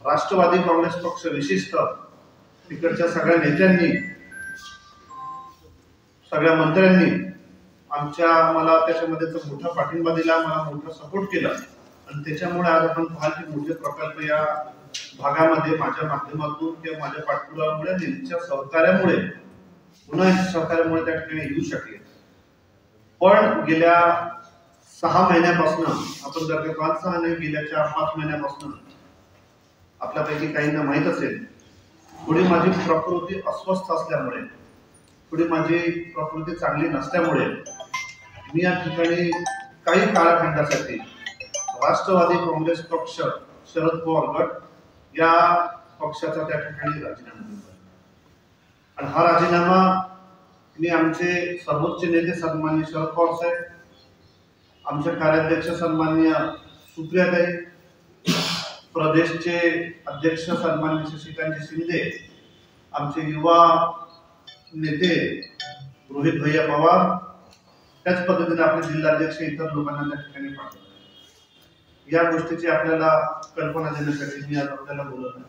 राष्ट्रवादी काँग्रेस पक्ष विशेषतः तिकडच्या सगळ्या नेत्यांनी, सगळ्या मंत्र्यांनी मला त्याच्यामध्ये मोठा पाठिंबा दिला, मला मोठा सपोर्ट केला आणि त्याच्यामुळे आज आपण पाहाल की मोठे प्रकल्प या भागामध्ये माझ्या माध्यमातून किंवा माझ्या पाठपुराव्यामुळे त्यांच्या सहकार्यामुळे पुन्हा सहकार्यामुळे त्या ठिकाणी येऊ शकले. पण गेल्या 6 महिन्यापासून आपण जर का 5-6 नाही गेल्या 4-5 महिन्यापासून आपल्यापैकी काहींना माहीत असेल, थोडी माझी प्रकृती अस्वस्थ असल्यामुळे, थोडी माझी प्रकृती चांगली नसल्यामुळे मी या ठिकाणी काही काळखंडासाठी राष्ट्रवादी काँग्रेस पक्ष शरद पवार गट या पक्षाचा त्या ठिकाणी राजीनामा दिला आणि हा राजीनामा मी आमचे सर्वोच्च नेते सन्माननीय शरद पवार साहेब, आमचे कार्याध्यक्ष सन्माननीय सुप्रियाताई, प्रदेशचे अध्यक्ष सन्माननीय शशिकांत शिंदे, आमचे युवा नेते रोहित भैया पवार, त्याच पद्धतीने आपले जिल्हाध्यक्ष इतर लोकांना त्या ठिकाणी पाठवले. या गोष्टीची आपल्याला कल्पना देण्यासाठी मी आज आपल्याला बोलत आहे.